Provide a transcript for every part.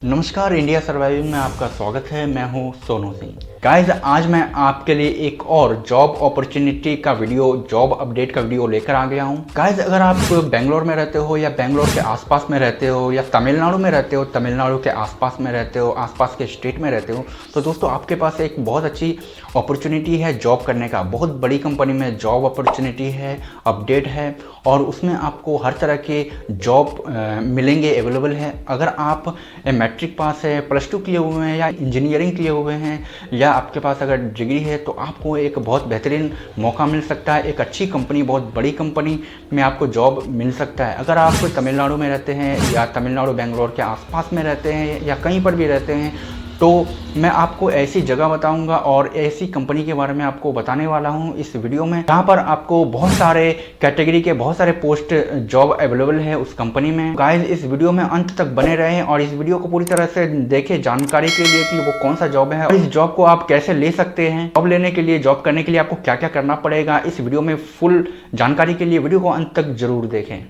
नमस्कार, India surviving में आपका स्वागत है। मैं हूं सोनू सिंह। गाइस, आज मैं आपके लिए एक और जॉब अपॉर्चुनिटी का वीडियो, जॉब अपडेट का वीडियो लेकर आ गया हूं। गाइस, अगर आप बेंगलोर में रहते हो या बेंगलोर के आसपास में रहते हो या तमिलनाडु में रहते हो, तमिलनाडु के आसपास में रहते हो, आसपास के स्टेट में रहते हो, तो दोस्तों आपके पास एक बहुत अच्छी अपॉर्चुनिटी है जॉब करने का। बहुत बड़ी कंपनी में जॉब अपॉर्चुनिटी है, अपडेट है और उसमें आपको हर तरह के जॉब मिलेंगे, अवेलेबल है। अगर आप मैट्रिक पास है, +2 किए हुए हैं या इंजीनियरिंग किए हुए हैं या आपके पास अगर डिग्री है, तो आपको एक बहुत बेहतरीन मौका मिल सकता है। एक अच्छी कंपनी, बहुत बड़ी कंपनी में आपको जॉब मिल सकता है। अगर आप तमिलनाडु में रहते हैं या तमिलनाडु बेंगलोर के आसपास में रहते हैं या कहीं पर भी रहते हैं, तो मैं आपको ऐसी जगह बताऊंगा और ऐसी कंपनी के बारे में आपको बताने वाला हूं इस वीडियो में, जहां पर आपको बहुत सारे कैटेगरी के बहुत सारे पोस्ट जॉब अवेलेबल है उस कंपनी में। गाइस, इस वीडियो में अंत तक बने रहें और इस वीडियो को पूरी तरह से देखें जानकारी के लिए कि वो कौन सा जॉब है और इस जॉब को आप कैसे ले सकते हैं। जॉब लेने के लिए, जॉब करने के लिए आपको क्या क्या करना पड़ेगा, इस वीडियो में फुल जानकारी के लिए वीडियो को अंत तक जरूर देखें।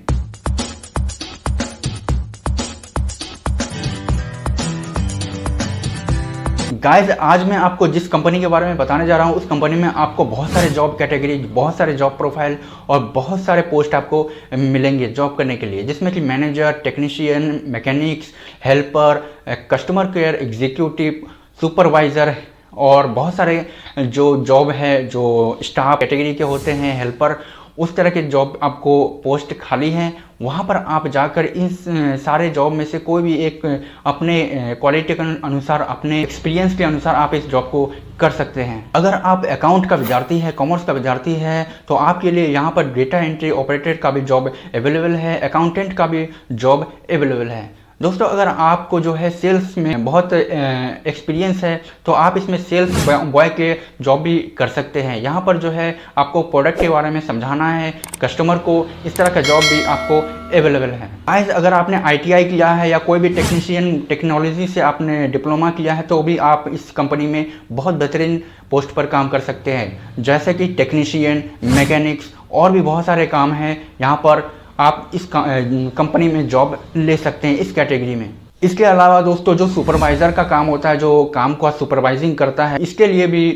गाइस, आज मैं आपको जिस कंपनी के बारे में बताने जा रहा हूँ, उस कंपनी में आपको बहुत सारे जॉब कैटेगरी, बहुत सारे जॉब प्रोफाइल और बहुत सारे पोस्ट आपको मिलेंगे जॉब करने के लिए, जिसमें कि manager, technician, mechanics, helper, customer care executive, supervisor और बहुत सारे जो जॉब है, जो स्टाफ कैटेगरी के होते हैं, हेल्पर, उस तरह के जॉब आपको पोस्ट खाली हैं। वहाँ पर आप जाकर इन सारे जॉब में से कोई भी एक अपने क्वालिटी के अनुसार, अपने एक्सपीरियंस के अनुसार आप इस जॉब को कर सकते हैं। अगर आप अकाउंट का विद्यार्थी है, कॉमर्स का विद्यार्थी है, तो आपके लिए यहाँ पर डेटा एंट्री ऑपरेटर का भी जॉब अवेलेबल है, अकाउंटेंट का भी जॉब अवेलेबल है। दोस्तों, अगर आपको जो है सेल्स में बहुत एक्सपीरियंस है, तो आप इसमें सेल्स बॉय के जॉब भी कर सकते हैं। यहाँ पर जो है आपको प्रोडक्ट के बारे में समझाना है कस्टमर को, इस तरह का जॉब भी आपको अवेलेबल है। गाइस, अगर आपने ITI किया है या कोई भी टेक्नीशियन, टेक्नोलॉजी से आपने डिप्लोमा किया है, तो भी आप इस कंपनी में बहुत बेहतरीन पोस्ट पर काम कर सकते हैं, जैसे कि टेक्नीशियन, मैकेनिक्स और भी बहुत सारे काम हैं। यहाँ पर आप इस कंपनी में जॉब ले सकते हैं इस कैटेगरी में। इसके अलावा दोस्तों, जो सुपरवाइज़र का काम होता है, जो काम को सुपरवाइजिंग करता है, इसके लिए भी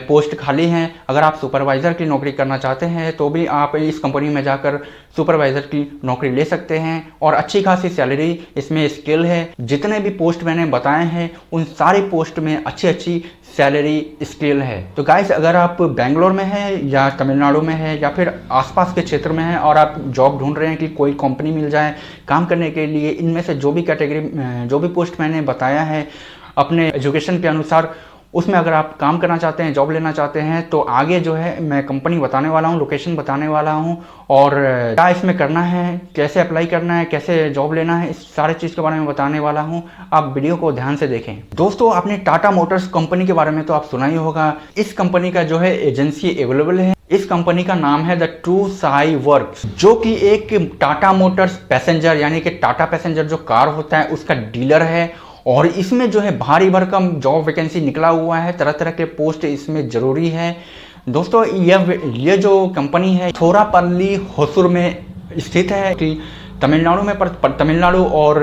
पोस्ट खाली हैं। अगर आप सुपरवाइज़र की नौकरी करना चाहते हैं, तो भी आप इस कंपनी में जाकर सुपरवाइज़र की नौकरी ले सकते हैं और अच्छी खासी सैलरी इसमें स्केल है। जितने भी पोस्ट मैंने बताए हैं, उन सारी पोस्ट में अच्छी अच्छी सैलरी स्केल है। तो गाइस, अगर आप बेंगलोर में हैं या तमिलनाडु में हैं या फिर आसपास के क्षेत्र में हैं और आप जॉब ढूंढ रहे हैं कि कोई कंपनी मिल जाए काम करने के लिए, इनमें से जो भी कैटेगरी, जो भी पोस्ट मैंने बताया है अपने एजुकेशन के अनुसार, उसमें अगर आप काम करना चाहते हैं, जॉब लेना चाहते हैं, तो आगे जो है मैं कंपनी बताने वाला हूं, लोकेशन बताने वाला हूं और क्या इसमें करना है, कैसे अप्लाई करना है, कैसे जॉब लेना है, इस सारे चीज़ के बारे में बताने वाला हूं। आप वीडियो को ध्यान से देखें। दोस्तों, आपने टाटा मोटर्स कंपनी के बारे में तो आप सुना ही होगा। इस कंपनी का जो है एजेंसी अवेलेबल है। इस कंपनी का नाम है द ट्रू साई वर्क्स, जो कि एक टाटा मोटर्स पैसेंजर, यानी कि टाटा पैसेंजर जो कार होता है उसका डीलर है और इसमें जो है भारी भरकम जॉब वैकेंसी निकला हुआ है। तरह तरह के पोस्ट इसमें जरूरी है। दोस्तों, ये जो कंपनी है थोरापल्ली होसुर में स्थित है, कि तमिलनाडु में तमिलनाडु और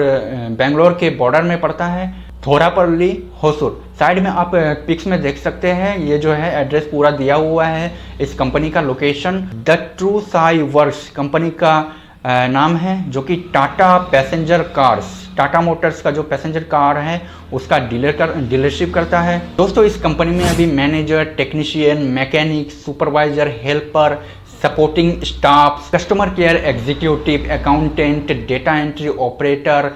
बेंगलोर के बॉर्डर में पड़ता है। थोरापल्ली होसुर, साइड में आप पिक्स में देख सकते हैं। ये जो है एड्रेस पूरा दिया हुआ है इस कंपनी का, location the true Sai works company का नाम है, जो कि Tata passenger cars, Tata Motors का जो पैसेंजर कार है उसका डीलरशिप करता है। दोस्तों, इस कंपनी में अभी manager, technician, mechanic, supervisor, helper, supporting staff, customer care executive, accountant, data entry operator,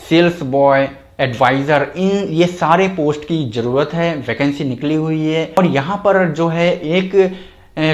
sales boy, advisor, ये सारे पोस्ट की ज़रूरत है। वैकेंसी निकली हुई है और यहाँ पर जो है एक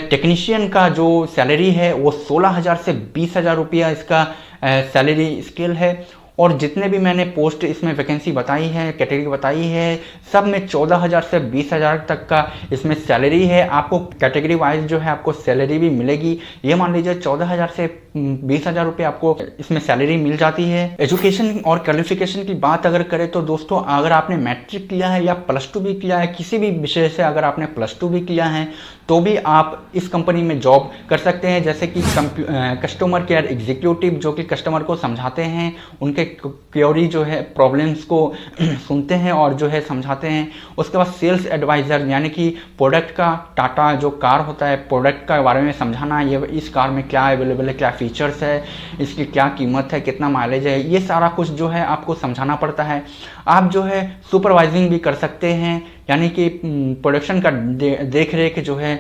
टेक्नीशियन का जो सैलरी है वो 16,000 से 20,000 रुपया इसका सैलरी स्केल है। और जितने भी मैंने पोस्ट इसमें वैकेंसी बताई है, कैटेगरी बताई है, सब में 14,000 से 20,000 तक का इसमें सैलरी है। आपको कैटेगरी वाइज जो है आपको सैलरी भी मिलेगी। ये मान लीजिए 14,000 से 20,000 रुपये आपको इसमें सैलरी मिल जाती है। एजुकेशन और क्वालिफिकेशन की बात अगर करें तो दोस्तों, अगर आपने मैट्रिक किया है या +2 भी किया है, किसी भी विषय से अगर आपने +2 भी किया है, तो भी आप इस कंपनी में जॉब कर सकते हैं। जैसे कि कस्टमर केयर एग्जीक्यूटिव, जो कि कस्टमर को समझाते हैं, उनके क्वेरी जो है प्रॉब्लम्स को सुनते हैं और जो है समझाते हैं। उसके बाद सेल्स एडवाइज़र यानी कि प्रोडक्ट का, टाटा जो कार होता है प्रोडक्ट का बारे में समझाना, ये इस कार में क्या अवेलेबल है, क्या फीचर्स है, इसकी क्या कीमत है, कितना माइलेज है, ये सारा कुछ जो है आपको समझाना पड़ता है। आप जो है सुपरवाइजिंग भी कर सकते हैं यानी कि प्रोडक्शन का देख रेख जो है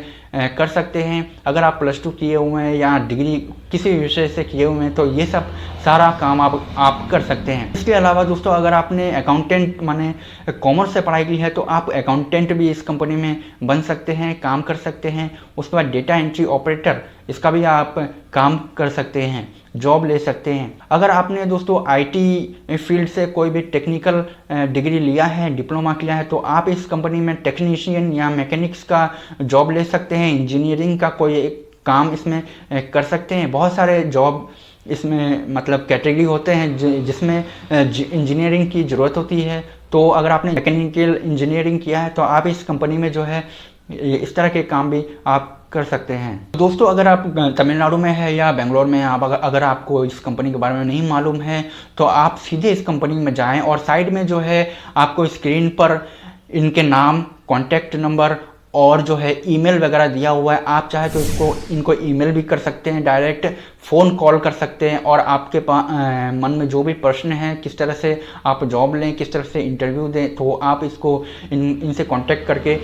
कर सकते हैं। अगर आप +2 किए हुए हैं या डिग्री किसी भी विषय से किए हुए हैं तो ये सब सारा काम आप कर सकते हैं। इसके अलावा दोस्तों अगर आपने अकाउंटेंट माने कॉमर्स से पढ़ाई की है तो आप अकाउंटेंट भी इस कंपनी में बन सकते हैं, काम कर सकते हैं। उसके बाद डेटा एंट्री ऑपरेटर, इसका भी आप काम कर सकते हैं, जॉब ले सकते हैं। अगर आपने दोस्तों आईटी फील्ड से कोई भी टेक्निकल डिग्री लिया है, डिप्लोमा किया है, तो आप इस कंपनी में टेक्नीशियन या मैकेनिक्स का जॉब ले सकते हैं। इंजीनियरिंग का कोई एक काम इसमें कर सकते हैं। बहुत सारे जॉब इसमें मतलब कैटेगरी होते हैं जिसमें इंजीनियरिंग की ज़रूरत होती है। तो अगर आपने मैकेनिकल इंजीनियरिंग किया है तो आप इस कंपनी में जो है इस तरह के काम भी आप कर सकते हैं। दोस्तों अगर आप तमिलनाडु में है या बेंगलोर में, आप अगर आपको इस कंपनी के बारे में नहीं मालूम है तो आप सीधे इस कंपनी में जाएं और साइड में जो है आपको स्क्रीन पर इनके नाम, कॉन्टैक्ट नंबर और जो है ईमेल वगैरह दिया हुआ है। आप चाहे तो इनको ईमेल भी कर सकते हैं, डायरेक्ट फ़ोन कॉल कर सकते हैं और आपके मन में जो भी प्रश्न है, किस तरह से आप जॉब लें, किस तरह से इंटरव्यू दें, तो आप इसको इनसे कांटेक्ट करके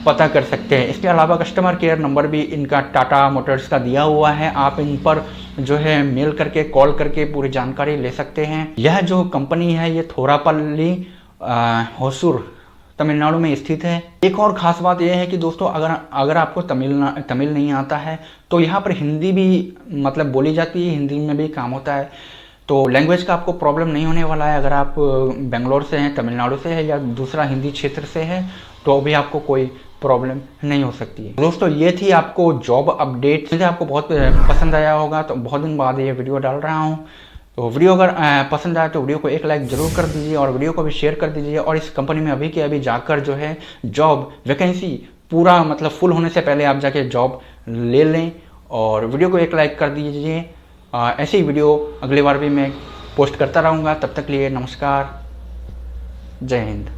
पता कर सकते हैं। इसके अलावा कस्टमर केयर नंबर भी इनका टाटा मोटर्स का दिया हुआ है। आप इन पर जो है मेल करके, कॉल करके पूरी जानकारी ले सकते हैं। यह जो कंपनी है ये थोरापल्ली होसूर तमिलनाडु में स्थित है। एक और ख़ास बात यह है कि दोस्तों अगर आपको तमिल नहीं आता है तो यहाँ पर हिंदी भी मतलब बोली जाती है, हिंदी में भी काम होता है। तो लैंग्वेज का आपको प्रॉब्लम नहीं होने वाला है। अगर आप बेंगलोर से हैं, तमिलनाडु से है या दूसरा हिंदी क्षेत्र से है तो भी आपको कोई प्रॉब्लम नहीं हो सकती है। दोस्तों ये थी आपको जॉब अपडेट। मुझे आपको बहुत पसंद आया होगा, तो बहुत दिन बाद ये वीडियो डाल रहा हूँ। तो वीडियो अगर पसंद आए तो वीडियो को एक लाइक ज़रूर कर दीजिए और वीडियो को भी शेयर कर दीजिए। और इस कंपनी में अभी के अभी जाकर जो है जॉब वैकेंसी पूरा मतलब फुल होने से पहले आप जाके जॉब ले लें और वीडियो को एक लाइक कर दीजिए। ऐसी ही वीडियो अगली बार भी मैं पोस्ट करता रहूँगा। तब तक लिए नमस्कार, जय हिंद।